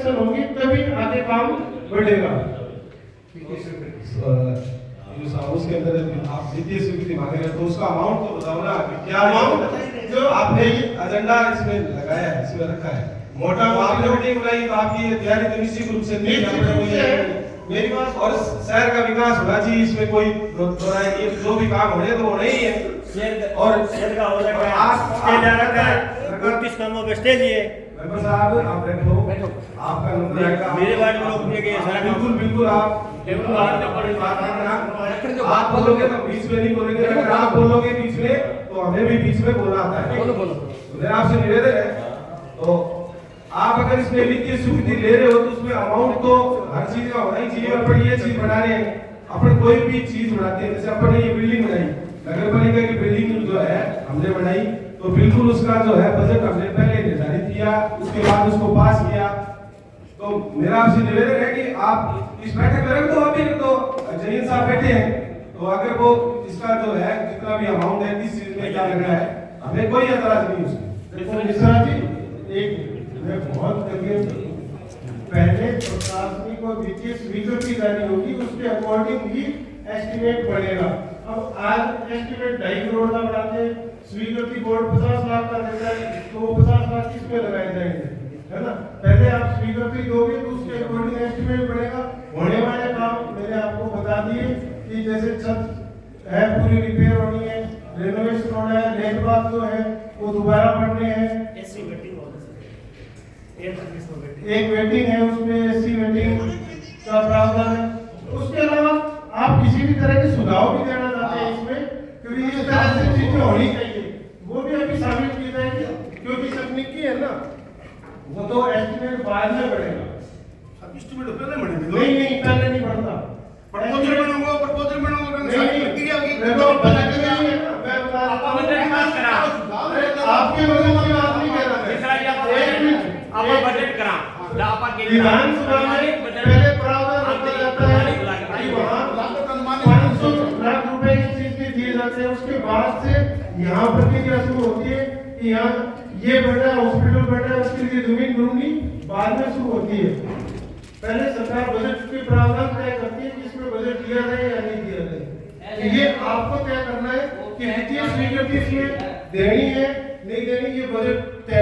Satisfaction होगी तभी आगे काम बढ़ेगा। उसके अंदर आप वित्तीय स्वीकृति मांग रहे हैं तो उसका अमाउंट तो बताओ ना, क्या अमाउंट जो आपने एजेंडा इसमें लगाया है, इसमें रखा है। मोटा आपने मीटिंग बुलाई तो आपकी तैयारी तो निश्चित रूप से मेरी बात, और शहर का विकास होना चाहिए, इसमें कोई ये जो भी काम होने तो होना ही है। और शहर का हो रहा है 29 कामों पे स्टे लिए। मेंबर साहब आप बैठो, आपका नंबर आएगा मेरे वार्ड में लोग दिए गए सारा। बिल्कुल आप आप बोलोगे तो बीच में नहीं बोलेंगे, अगर आप बोलोगे बीच में तो हमें भी बीच में बोलना आता है। बोलो मेरा आपसे निवेदन है, तो आप अगर इसमें वित्तीय स्वीकृति ले रहे हो तो उसमें अमाउंट तो हर चीज का होना ही चाहिए। अपन ये चीज बना रहे हैं, अपन कोई भी चीज बनाते हैं, जैसे अपन ने ये बिल्डिंग बनाई, नगर पालिका की बिल्डिंग जो है हमने बनाई, तो बिल्कुल उसका जो है बजट हमने पहले निर्धारित किया, उसके बाद उसको पास किया। तो मेरा आपसे निवेदन है कि आप इस बैठक में रख दो, अभी रख दो, जहीन साहब बैठे हैं, तो अगर वो इसका जो है जितना भी अमाउंट है, किस चीज में क्या लग रहा है, हमें कोई एतराज नहीं उसमें। देखो मिश्रा जी, एक मैं बहुत करके पहले प्रशासनिक और वित्तीय स्वीकृति जानी होगी, उसके अकॉर्डिंग ही एस्टिमेट बनेगा। अब आज एस्टिमेट 2.5 करोड़ का बनाते हैं, स्वीकृति बोर्ड 50 लाख का देता है, तो वो 50 लाख किस पे लगाए जाएंगे, है ना। पहले आप स्वीकृति दोगे तो उसके अकॉर्डिंग एस्टिमेट बनेगा। होने वाले काम मैंने आपको बता दिए कि जैसे छत है पूरी रिपेयर होनी है, रेनोवेशन होना है, लेट बाथ जो है वो दोबारा बनने हैं, एक वेटिंग है उसमें एसी वेटिंग का प्रावधान है। उसके अलावा आप किसी भी तरह के सुझाव भी देना चाहते हैं इसमें, क्योंकि इस तरह से चीजें होनी चाहिए, वो भी अभी शामिल की जाएगी, क्योंकि तकनीकी है ना, वो तो एस्टिमेट बाद में बढ़ेगा। अब एस्टिमेट पहले बढ़ेगा? नहीं पहले नहीं बढ़ता, प्रपोजल बनाऊंगा नहीं प्रक्रिया की तो बता के नहीं है ना, मैं बता रहा हूं आपके लोगों की बात नहीं कर रहा। आप बजट करा विधानसभा में पहले प्रावधान रखा जाता है कि वहाँ 500 लाख रुपए की चीज के दिए जाते हैं, उसके बाद से यहाँ प्रक्रिया शुरू होती है कि यहाँ ये बढ़ रहा है, हॉस्पिटल बढ़ रहा है, उसके लिए जमीन दूंगी, बाद में शुरू होती है। पहले सरकार बजट के प्रावधान तय करती है कि इसमें बजट दिया जाए या नहीं दिया जाए। ये आपको तय करना है कि वित्तीय स्वीकृति इसमें देनी है नहीं देनी, ये बजट तय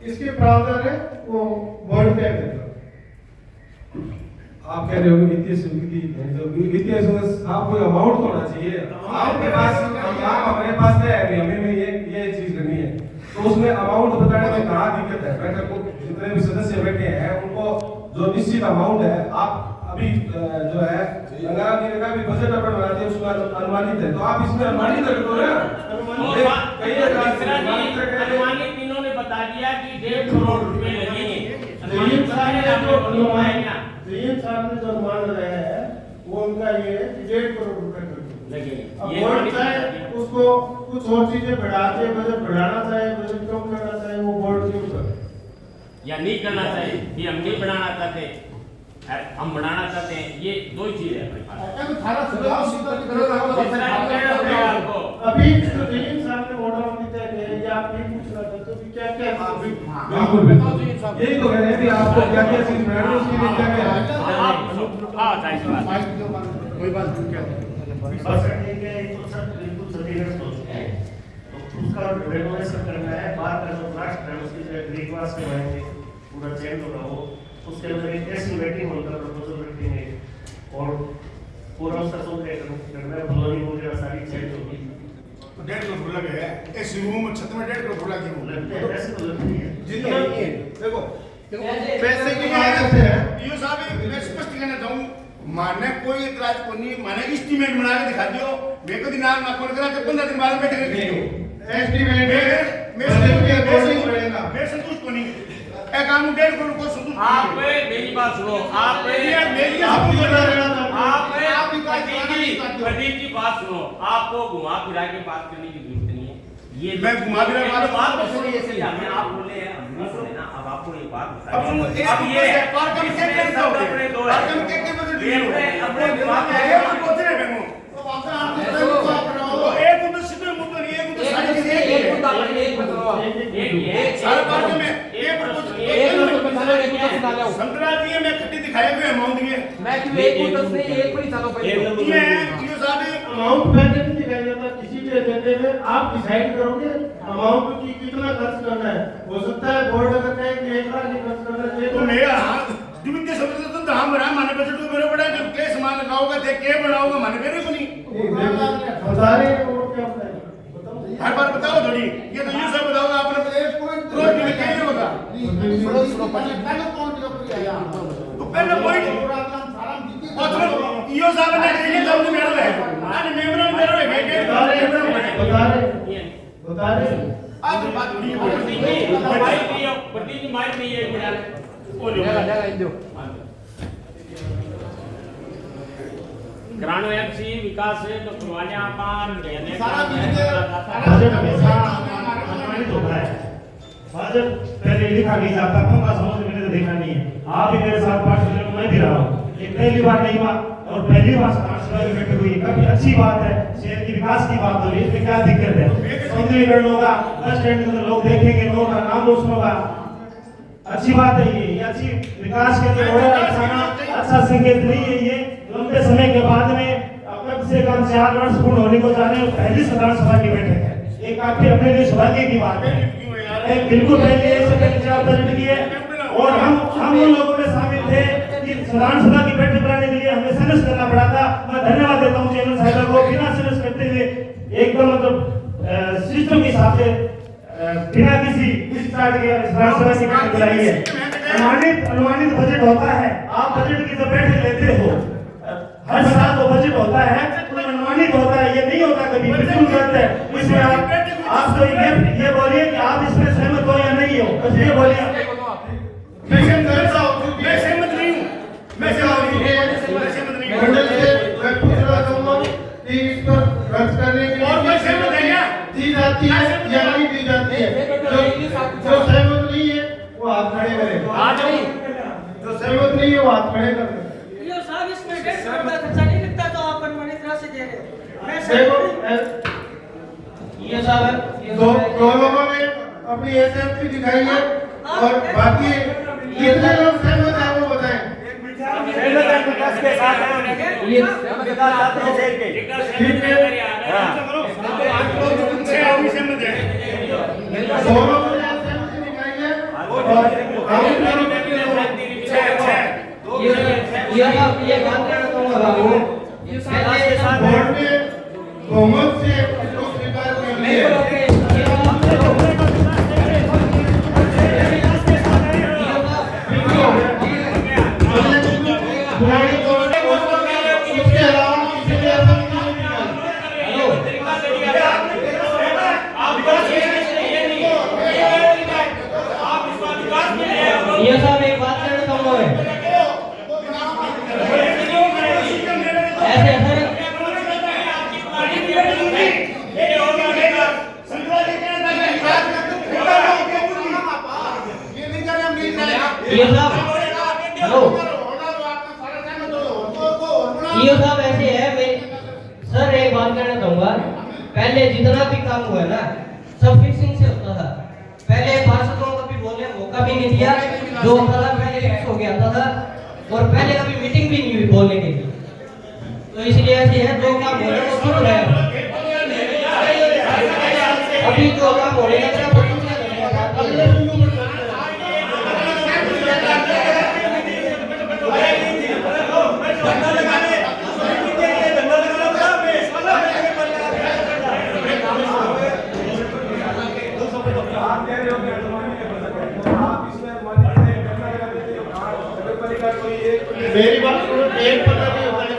इसके प्रावधान है वो बोर्ड तय करेगा। आप कह रहे हो वित्तीय स्वीकृति, वित्तीय साहब कोई अमाउंट तो होना चाहिए आपके पास। हमारे पास है अभी, हमें भी ये चीज करनी है, तो उसमें अमाउंट बताने में कहाँ दिक्कत है। बैठक को जितने भी सदस्य बैठे हैं उनको जो निश्चित अमाउंट है, आप अभी जो है नगर का भी बजट अपन बनाते हैं उसमें अनुमानित है, तो आप इसमें अनुमानित रखो ना। अनुमानित इन्होंने बता दिया कि 1.5 करोड़ रुपए लगेंगे। जहीन साहब ने जो अनुमान लगाया है वो उनका ये है कि 1.5 करोड़ रुपए लगेंगे। अब बोर्ड चाहे उसको कुछ और चीजें बढ़ा के बजट बढ़ाना चाहे, बजट कम करना चाहे, वो बोर्ड के ऊपर या नहीं करना चाहिए, ये हम नहीं बढ़ाना चाहते, हम बढ़ाना चाहते हैं, ये दो ही चीज है हमारे पास। अभी तो जहीन साहब ने ऑर्डर ऑफ दिया है, या आप नहीं पूछना चाहते कि क्या क्या बिल्कुल यही तो कह रहे हैं कि आपको क्या क्या चीज बनानी है, उसके लिए क्या क्या कोई बात उसका रेनोवेशन करना है, बाहर का जो प्लास्ट है उसकी जो ग्रीन वाश करवाएंगे, पूरा चेंज होगा वो, उसके अंदर एक ऐसी वेटिंग होगा, प्रपोजल रखेंगे और पूरा उसका करना है, फ्लोरिंग वगैरह सारी चेंज होगी। 1.5 करोड़ लगे है इस रूम में, छत में 1.5 करोड़ लगे हैं। ऐसे तो लगती है जितना देखो पैसे की बात है। यो साहब मैं स्पष्ट कहना चाहूं, माने कोई इतराज को नहीं, माने एस्टीमेट बना के दिखा दियो, मैं को दिन नाम ना कौन करा तो 15 दिन बाद बैठ के दियो एस्टीमेट मैं संतुष्ट को नहीं ए काम 1.5 करोड़ को संतुष्ट। आप मेरी बात सुनो, आप प्रदीप जी बात सुनो, आपको घुमा फिरा के बात करने की जरूरत नहीं है। ये मैं घुमा फिरा बात तो सुनिए, सही हमें आप बोले हैं, हम नहीं सुने ना, अब आपको एक बात अब बताइए। अब ये पार्क में क्या शब्द अपने दो है, पार्क में क्या बदल दिए अपने दिमाग में ये कुछ बोलते हैं बेमो, तो आप एक मुद्दा सीधे मुद्दा नहीं, एक मुद्दा सारी चीजें एक मुद्दा एक सारे पार्क में एक प्रपोजल दिखा लो संतरा दिए मैं खट्टी दिखाए हुए अमाउंट दिए मैं क्यों एक को 10 नहीं एक पर ही चलो पहले ये यो साहब अमाउंट पहले नहीं दिखाया जाता किसी भी एजेंडे में आप डिसाइड करोगे अमाउंट की कितना खर्च करना है हो सकता है बोर्ड अगर कहे कि 1 लाख ही खर्च करना चाहिए तो मेरा हाथ दिवित्य समझ तो हम बना माने बजट को मेरे बड़ा जब के सामान लगाओगे देख के बनाओगे माने मेरे को नहीं बता रहे हैं वो क्या बताएं हर बार बताओ थोड़ी ये तो ये सब बताओगे आपने रोज में क्या होगा तो पहले पॉइंट यो साहब ने ये सब मेरे है आज मेमोरन मेरे है बता रहे आज बात हुई प्रति माइक नहीं है मेरा ओ जो जगह इंदो ग्रामीण एफसी विकास से तो फुलवानिया पान रहने सारा मिलके बजट हमेशा अनुमानित होता है बजट पहले लिखा नहीं जाता पंखा समझ में तो देखना नहीं है आप भी मेरे साथ पार्ट में मैं भी रहा हूँ ये पहली बार नहीं हुआ और पहली बार समाज में बैठे हुई काफी अच्छी बात है शहर की विकास की बात हो रही है इसमें क्या दिक्कत है सौंदर्यीकरण होगा बस स्टैंड के अंदर लोग देखेंगे लोगों का नाम रोशन होगा अच्छी बात है ये अच्छी विकास के लिए अच्छा संकेत नहीं है ये लंबे समय के बाद में कम से कम 4 वर्ष पूर्ण होने को जा रहे हैं पहली साधारण सभा की बैठक है ये काफी अपने लिए सौभाग्य की बात है बिल्कुल पहले बजट की है और हम उन लोगों में शामिल थे कि साधारण सभा की बैठक बुलाने के लिए हमें संघर्ष करना पड़ा था मैं धन्यवाद देता हूँ चेयरमैन साहब को बिना संघर्ष करते हुए एकदम मतलब सिस्टम के हिसाब से बिना किसी स्टार्ट के साधारण सभा की बैठक बुलाई है अनुमानित बजट होता है आप बजट की जब बैठक लेते हो हर साल तो बजट होता है अनुमानित होता है ये नहीं होता कभी बिल्कुल गलत है इसमें आप तो ये बोलिए कि आप इसमें सहमत हो या नहीं हो बस ये बोलिए मैं सहमत नहीं हूं मैं सहमत नहीं हूं मैं पूछ रहा हूँ कि इस पर खर्च करने के और कोई सहमत है क्या दी जाती है या नहीं दी जाती है जो सहमत नहीं है वो हाथ खड़े करें आज जो सहमत नहीं है वो हाथ खड़े करें ये साहब इसमें 1.5 करोड़ का खर्चा नहीं लगता तो आप अनुमानित राशि दे रहे हो मैं देखो ये साहब दो लोगों ने अपनी एसएमसी दिखाई है और बाकी कितने लोग सहमत हैं वो बताएं के साथ है ये के साथ है शेर के ठीक है सहमत है दो लोगों ने एसएमसी दिखाई है और हम लोगों ने ये बात करना चाहूंगा बाबू बोर्ड ने बहुमत से इसको स्वीकार कर लिया इसके अलावा किसी ने ऐसा नहीं किया ये साहब एक बात करना चाहूंगा मैं ऐसे ऐसे ये साहब हेलो ये साहब ऐसे है मैं सर एक बात कहना चाहूंगा पहले जितना भी काम हुआ ना सब फिक्सिंग से होता था पहले पार्षदों को भी बोलने मौका भी नहीं दिया जो होता था पहले फिक्स हो गया था और पहले कभी मीटिंग भी नहीं हुई बोलने के लिए तो इसलिए ऐसे है जो काम हो रहा है वो शुरू रहेगा अभी जो काम हो रहा है वो मेरी बात सुनो एक पता नहीं होता है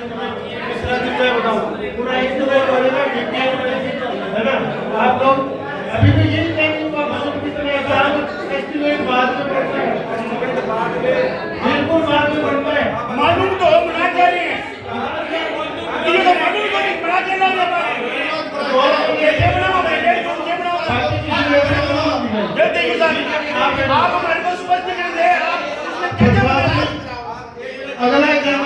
इस तरह मैं बताऊं पूरा इंटरनेट वाला है ना आप लोग अभी भी यही टाइमिंग का मालूम कितने एग्जाम एस्टिमेट बाद में पड़ता है बिल्कुल बाद में पड़ता है मालूम तो हम बना के रहे हैं ये तो मालूम तो नहीं बना के ला ये बनाओ ये बनाओ ये देखिए आप हमारे को स्पष्ट कर दे अगला एग्जाम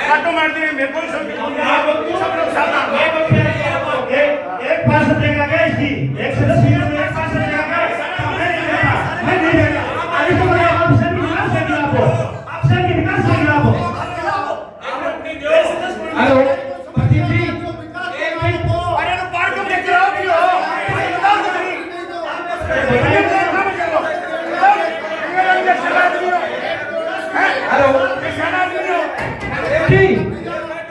काटो मार दिए मेरे को सब लोग साथ एक पार्षद देगा क्या इसकी? एक सदस्य में एक पार्षद देगा क्या? मैं नहीं देगा। अभी तो मैं आपसे विकास के खिलाफ हूँ। आपसे विकास के खिलाफ हूँ। हेलो, प्रदीप जी। अरे तो पार्क में देख रहा हूँ क्यों? हेलो, जी।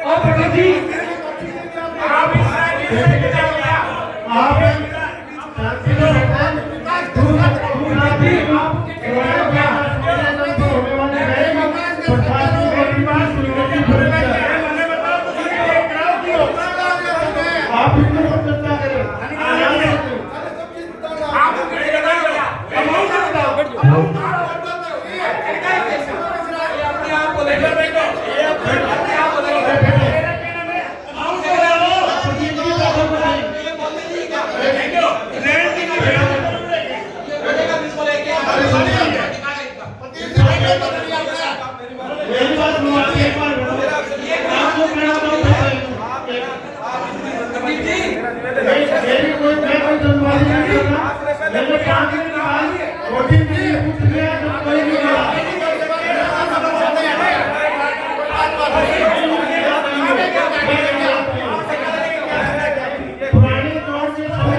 और प्रदीप जी, आप शांति से बैठें। आप इसमें मत चर्चा करें। मेरी बात सुनो, एक बार आपको कहना मेरी कोई मैं कोई जल्दबाजी नहीं कर रहा। मैंने 5 दिन बाद वोटिंग के लिए पूछ लिया तो कोई नहीं मिला। पुराने तौर से होने वाले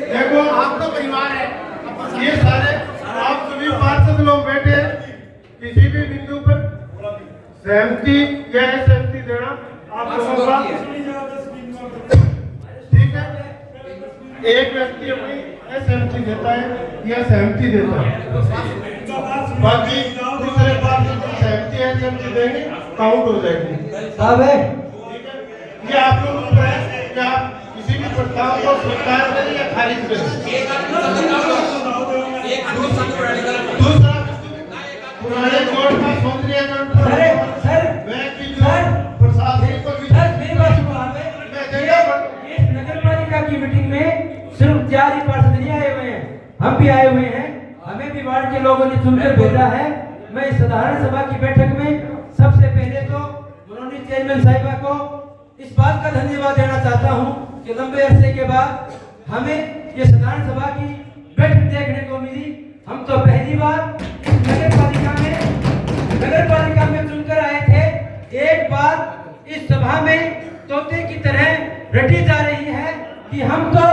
देखो आप तो परिवार है, ये सारे आप सभी पार्षद लोग बैठे किसी भी बिंदु पर सहमति या असहमति देना आप लोगों का ठीक है। एक व्यक्ति अपनी असहमति देता है या सहमति देता है, बाकी दूसरे पार्षद सहमति असहमति देंगे, काउंट हो जाएगी। साहब है ये आप लोगों को है कि आप किसी भी प्रस्ताव को स्वीकार करें या खारिज करें। दूसरा, पुराने कोर्ट का सौंदर्यीकरण प्रशासनिक पर भी इस नगर पालिका की मीटिंग में सिर्फ 4 ही पार्षद नहीं आए हुए हैं, हम भी आए हुए हैं। हमें भी वार्ड के लोगों ने चुनकर भेजा है। मैं इस साधारण सभा की बैठक में सबसे पहले तो मनोनीत चेयरमैन साहिबा को इस बात का धन्यवाद देना चाहता हूं कि लंबे अरसे के बाद हमें ये साधारण सभा की बैठक देखने को मिली। हम तो पहली बार इस नगर पालिका में चुनकर आए थे। एक बार इस सभा में तोते की तरह रटी जा रही है कि हम तो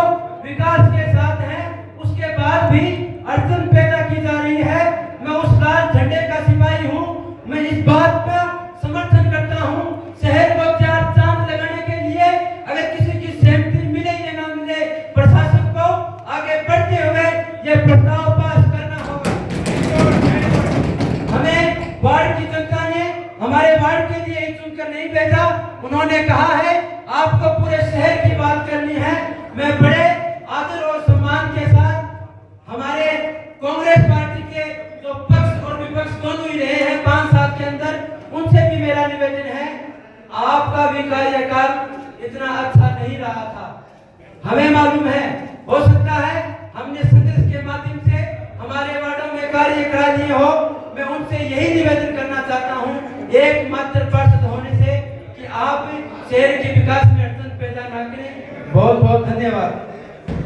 विकास के साथ हैं, उसके बाद भी अड़चन पैदा की जा रही है। मैं उस लाल झंडे का सिपाही हूँ। मैं इस बात का समर्थन करता हूँ, शहर को 4 चांद लगाने के लिए अगर किसी की सहमति मिले या ना मिले, प्रशासन को आगे बढ़ते हुए यह प्रस्ताव पास करना होगा। हमें वार्ड की जनता ने हमारे वार्ड के लिए ही चुनकर नहीं भेजा। उन्होंने कहा है आपको पूरे शहर की बात करनी है। मैं बड़े आदर और सम्मान के साथ हमारे कांग्रेस पार्टी के जो पक्ष और विपक्ष दोनों ही रहे हैं 5 साल के अंदर, उनसे भी मेरा निवेदन है, आपका भी कार्यकाल इतना अच्छा नहीं रहा था। हमें मालूम है, हो सकता है हमने संघर्ष के माध्यम से हमारे वार्डों में कार्य करा दिए हो। मैं उनसे यही निवेदन करना चाहता हूँ, एकमात्र पार्षद होने से, कि आप शहर के विकास में अड़चन पैदा न करें। बहुत बहुत धन्यवाद।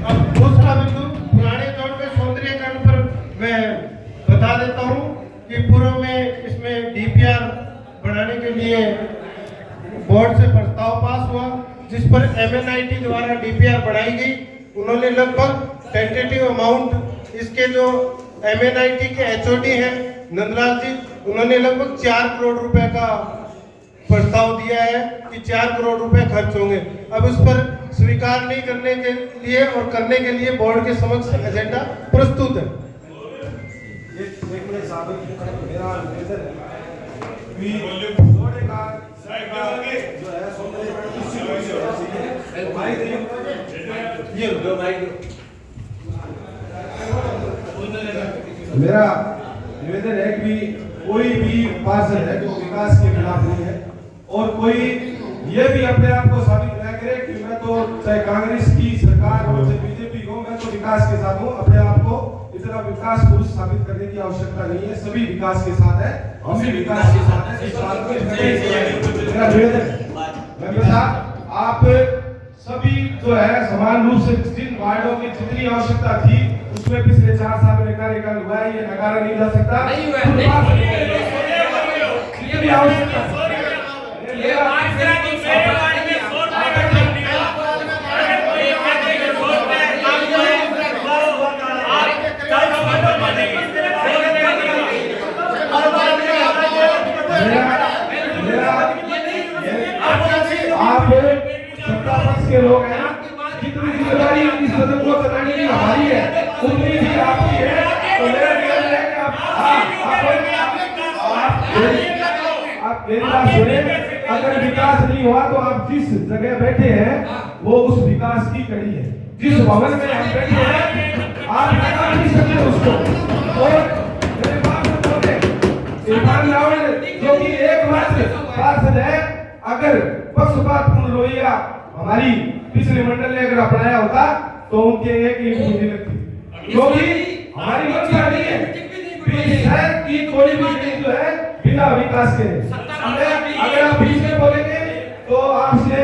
अब दूसरा बिंदु पुराने तौर पे सौंदर्यीकरण पर मैं बता देता हूँ कि पूर्व में इसमें डीपीआर बनाने के लिए बोर्ड से प्रस्ताव पास हुआ, जिस पर एमएनआईटी द्वारा डीपीआर बनाई गई। उन्होंने लगभग टेंटेटिव अमाउंट, इसके जो एमएनआईटी के एचओडी हैं नंदलाल जी, उन्होंने लगभग 4 करोड़ रुपए का प्रस्ताव दिया है कि 4 करोड़ रुपए खर्च होंगे। अब उस पर स्वीकार नहीं करने के लिए और करने के लिए बोर्ड के समक्ष एजेंडा प्रस्तुत है। एक मिनट साहब, मेरा निवेदन है कि जोड़े का जो है मेरा निवेदन है कि कोई भी पार्षद है जो विकास के खिलाफ नहीं है और कोई ये भी अपने आप को साबित न करे कि मैं तो चाहे कांग्रेस की सरकार हो चाहे बीजेपी हो, मैं तो विकास के साथ हूँ। अपने आप को इतना विकास पुरुष साबित करने की आवश्यकता नहीं है। सभी विकास के साथ है, हम भी विकास के साथ हैं। इस बात को मेरा निवेदन है, आप सभी जो है समान रूप से जिन वार्डों की जितनी आवश्यकता थी उसमें पिछले 4 साल में कार्यकाल हुआ है, ये नकारा नहीं जा सकता। जितनी आवश्यकता आप सत्ता पक्ष के लोग हैं, जितनी जिम्मेदारी इस सदन को चलाने की हमारी है उतनी भी आपकी है। तो मेरा निवेदन है कि आप मेरी बात सुने। अगर विकास नहीं हुआ तो आप जिस जगह बैठे हैं वो उस विकास की कड़ी है। जिस भवन में हम बैठे हैं आप लगा नहीं सकते उसको। और मेरे बात सुनोगे, इरफान रावल जो कि एकमात्र पार्षद है, अगर पक्षपातपूर्ण रवैया हमारी पिछले मंडल ने अगर अपनाया होता तो उनके एक ही नहीं लगती, क्योंकि हमारी मंशा नहीं है शहर की कोई भी चीज जो है बिना विकास के। अगर आप बीच में बोलेंगे तो आपसे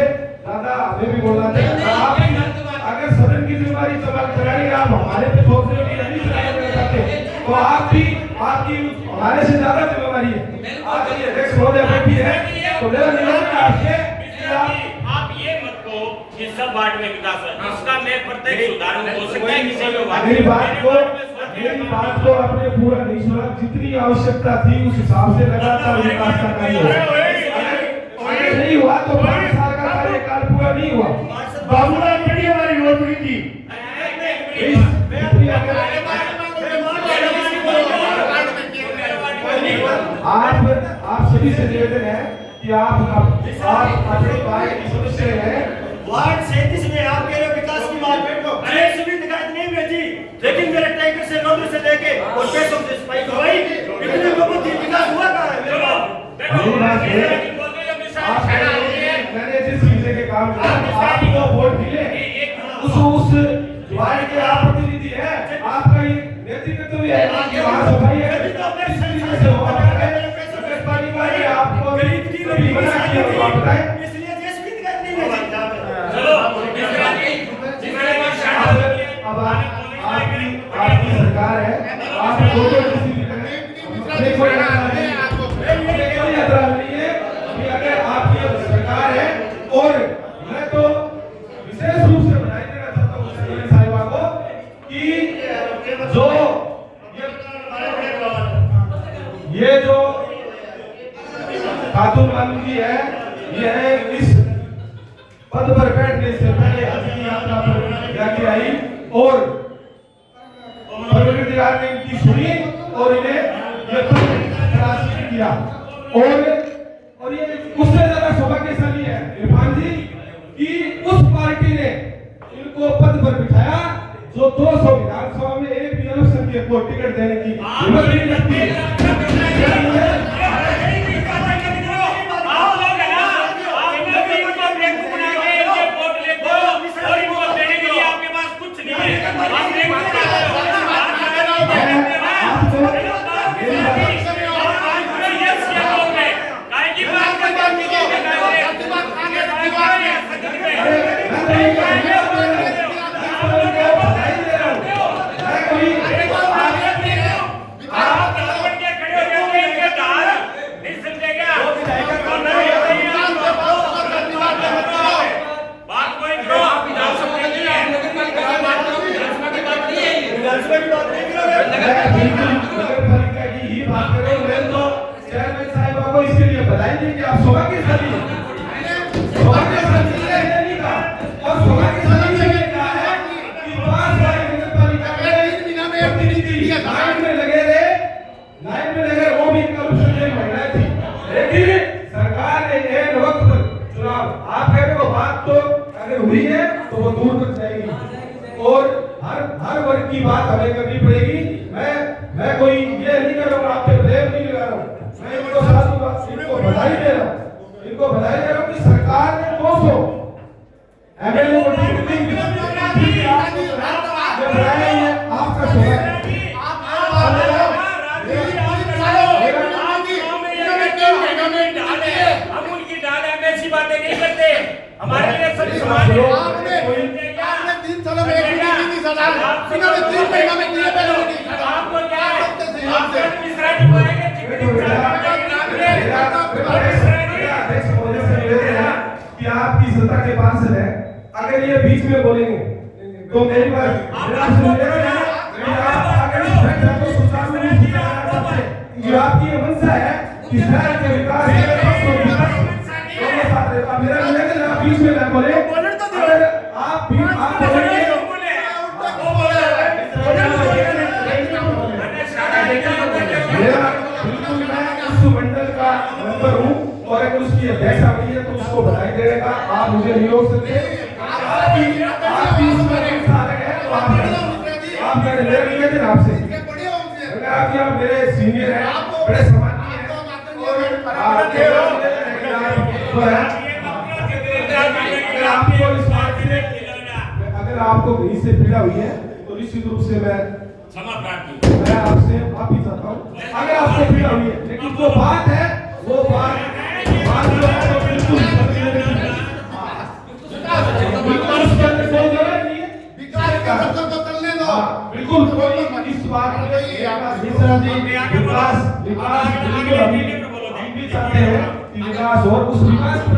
ज्यादा हमें भी बोलना चाहिए। आप अगर सदन की जिम्मेदारी चलाएंगे, आप हमारे पे थोप नहीं चलाना चाहते तो आप भी आपकी हमारे से ज्यादा जिम्मेदारी है। आप ये अध्यक्ष महोदय बैठी है तो मेरा निवेदन है आपसे आप ये मत कहो कि सब वार्ड में विकास है, इसका मैं प्रत्येक सुधार हो सकता है किसी में वार्ड। मेरी बात को आपने पूरा नहीं सुना। जितनी आवश्यकता थी उस हिसाब से लगातार विकास का कार्य हुआ। अगर नहीं हुआ तो 5 साल का कार्यकाल पूरा नहीं हुआ। बाबूलाल बड़ी हमारी नौकरी थी। आप सभी से निवेदन है कि आप अपने भाई की समस्या है। वार्ड 37 में आप कह रहे हो विकास की बात, एक सुविधा दिखाई नहीं भेजी, लेकिन मेरे टैंकर से लोगों से लेके और पैसों से सफाई करवाई, इतने लोगों की विकास हुआ कहाँ है मेरे पास? मैंने जिस चीज़ के काम किया आपको वोट मिले उस वार्ड के आप प्रतिनिधि है, आपका ये नेतृत्व भी है, वहाँ सफाई है, आपको इसलिए देश की दिक्कत नहीं है। अब आपकी सरकार है, आप किसी भी नहीं है कि अगर आपकी सरकार है। और मैं तो विशेष रूप से बधाई देना चाहता हूँ साहिबा को कि जो ये जो खातून वाली जी है, यह इस पद पर बैठने से पहले हज यात्रा पर जाके आई और परवरदिगार ने इनकी सुनी और इन्हें ये पद राशि किया। और ये उससे ज्यादा सौभाग्यशाली है इरफान जी कि उस पार्टी ने इनको पद पर बिठाया जो 200 विधानसभा में एक भी अल्पसंख्यक को टिकट देने की हिम्मत नहीं रखती। इसके लिए बताएंगे कि आप सौभाग्यशाली सौभाग्यशाली सौभाग्यशाली नहीं कहा। और सौभाग्यशाली ये क्या है कि 5 साल नगर पालिका में प्रतिनिधि लाइन में लगे रहे, वो भी करप्शन में महिलाएं थी। लेकिन सरकार ने एक वक्त पर चुनाव, आप कह रहे हो बात तो अगर हुई है तो वो दूर तक जाएगी और हर वर्ग की बात हमें करनी पड़ेगी। मैं कोई ये नहीं कर रहा हूँ, आपके ब्लेम नहीं लगा रहा हूँ, मैं इनको इनको बधाई दे रहा हूँ कि सरकार ने 200 एमएलए को टिकट आपका शोभा हम उनकी डाल ऐसी बातें नहीं करते, हमारे लिए सब समान है। आपने 3 सालों में एक भी नहीं सजा, इन्होंने 3 महीना में किए पहले नहीं सजा। आपको क्या है, आप मिश्रा जी बोलेंगे कि आपकी सत्ता के पार्षद है, अगर ये बीच में बोलेंगे तो मेरी बात ये आपकी ये मंशा है कि शहर के विकास मेरा निवेदन आप बीच में ना बोले, अगर आप बोलेंगे बिल्कुल मैं उस मंडल का मेंबर हूँ और अगर उसकी अध्यक्षा बनी है तो उसको बधाई देने का आप मुझे नहीं रोक सकते। आपकी उसमें साधक है तो आप मेरे निवेदन आपसे आप मेरे सीनियर हैं, बड़े सम्मानीय हैं अगर आपको कहीं से पीड़ा हुई है तो निश्चित रूप से मैं आपसे माफी चाहता हूँ अगर आपको पीड़ा हुई है, लेकिन जो बात है वो बात जो है वो बिल्कुल बिल्कुल इस बात विकास और उस विकास पर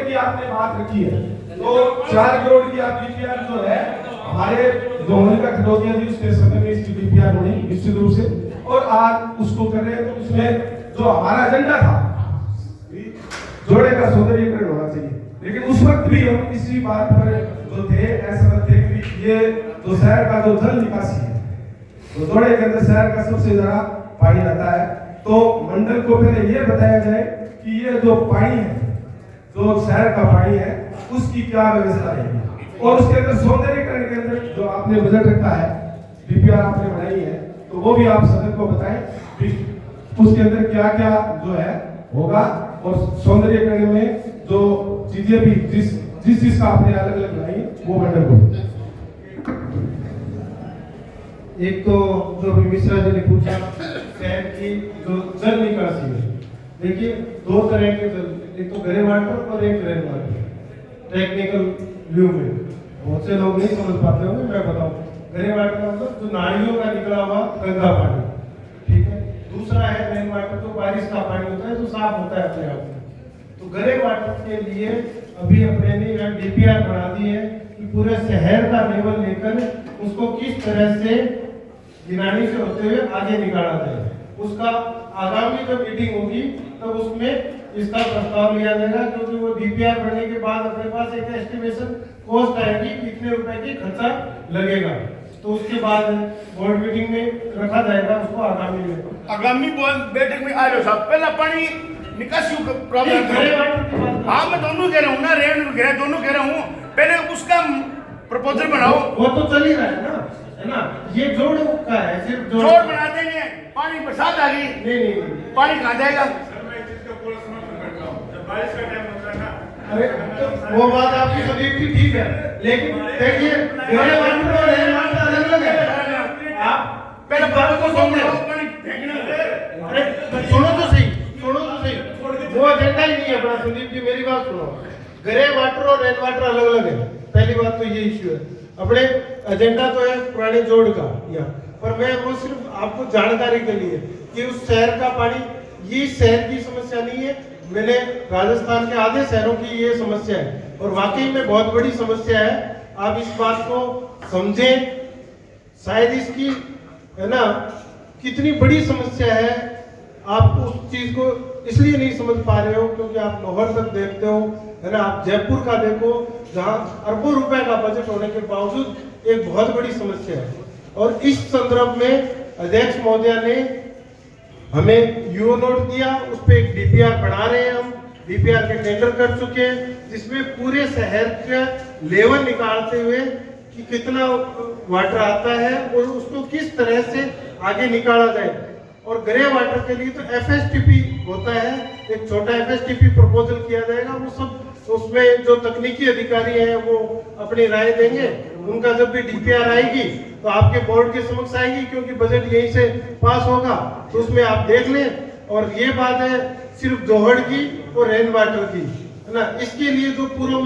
की आपने बात रखी है तो 4 करोड़ की आप डीपीआर जो है हमारे दोहरी का खटौतिया जी उसके समय में इसकी डीपीआर बनी निश्चित रूप से और आज उसको कर रहे हैं। तो उसमें जो हमारा एजेंडा था जोड़े का सौंदर्यीकरण होना चाहिए, लेकिन उस वक्त भी हम इसी बात पर जो थे ऐसा थे कि ये जो शहर का जो जल निकासी है तो जोड़े के अंदर शहर का सबसे ज्यादा पानी आता है, तो मंडल को पहले ये बताया जाए कि ये जो पानी है जो शहर का पानी है उसकी क्या व्यवस्था रहेगी और उसके अंदर सौंदर्यीकरण के अंदर जो आपने बजट रखा है, डीपीआर आपने बनाई है, तो वो भी आप सदन को बताएं उसके अंदर क्या क्या जो है होगा और सौंदर्यीकरण में जो चीजें भी जिस चीज का आपने अलग अलग बनाई वो मंडल को। एक तो जो अभी मिश्रा जी ने पूछा शहर की जो जल निकासी है, देखिए 2 तरह के जल, एक तो ग्रे वाटर और एक रेन वाटर। टेक्निकल व्यू में बहुत से लोग नहीं समझ पाते होंगे, मैं बताऊं। ग्रे वाटर का मतलब जो नालियों का निकला हुआ गंदा पानी, ठीक है। दूसरा है रेन वाटर, जो बारिश का पानी होता है जो साफ होता है अपने आप में। तो ग्रे वाटर के लिए अभी अपने ने डीपीआर बना दी है कि पूरे शहर का लेवल लेकर उसको किस तरह से गिनानी से होते हुए आगे निकाला जाए। उसका आगामी जब मीटिंग होगी तब उसमें इसका प्रस्ताव लिया जाएगा, क्योंकि वो डीपीआर बनने के बाद अपने पास एक एस्टिमेशन कॉस्ट आएगी कितने रुपए की खर्चा लगेगा, तो उसके बाद बोर्ड मीटिंग में रखा जाएगा उसको आगामी बैठक में आ रहे हो साहब, पहला पानी निकासी प्रॉब्लम हाँ मैं दोनों कह रहा हूँ ना, रेन दोनों कह रहा हूँ, पहले उसका प्रपोजल बनाओ। वो तो चल ही रहा है ना, ये जोड़ का है, सिर्फ जोड़ बना देंगे। पानी बरसात आ गई नहीं पानी कहाँ जाएगा? अरे वो बात आपकी सभी की ठीक है, लेकिन देखिए आप पहले बात को सुनो तो सही, वो एजेंडा ही नहीं है अपना। संदीप जी मेरी बात सुनो, ग्रे वाटर और रेन वाटर अलग अलग है, पहली बात तो ये इश्यू है। अपने एजेंडा तो है पुराने जोड़ का यहाँ पर, मैं वो सिर्फ आपको जानकारी के लिए कि उस शहर का पानी ये शहर की समस्या नहीं है, मैंने राजस्थान के आधे शहरों की ये समस्या है और वाकई में बहुत बड़ी समस्या है। आप इस बात को समझें, शायद इसकी है ना कितनी बड़ी समस्या है, आप उस चीज को इसलिए नहीं समझ पा रहे हो क्योंकि आप लाहौर तक देखते हो, है ना, आप जयपुर का देखो जहां अरबों रुपए का बजट होने के बावजूद एक बहुत बड़ी समस्या है। और इस संदर्भ में अध्यक्ष महोदय ने हमें यूओ नोट दिया, उस पे एक डीपीआर बना रहे हैं हम, डीपीआर के टेंडर कर चुके हैं, जिसमें पूरे शहर का लेवल निकालते हुए कि कितना वाटर आता है और उसको किस तरह से आगे निकाला जाए। और ग्रे वाटर के लिए तो एफएसटीपी होता है, एक छोटा एफएसटीपी प्रपोजल किया जाएगा, वो सब उसमें जो तकनीकी अधिकारी हैं वो अपनी राय देंगे। उनका जब भी डीपीआर आएगी तो आपके बोर्ड के समक्ष आएगी, क्योंकि बजट यहीं से पास होगा, तो उसमें आप देख लें। और ये बात है सिर्फ जोहड़ की और रेन वाटर की, है ना, इसके लिए जो पूर्व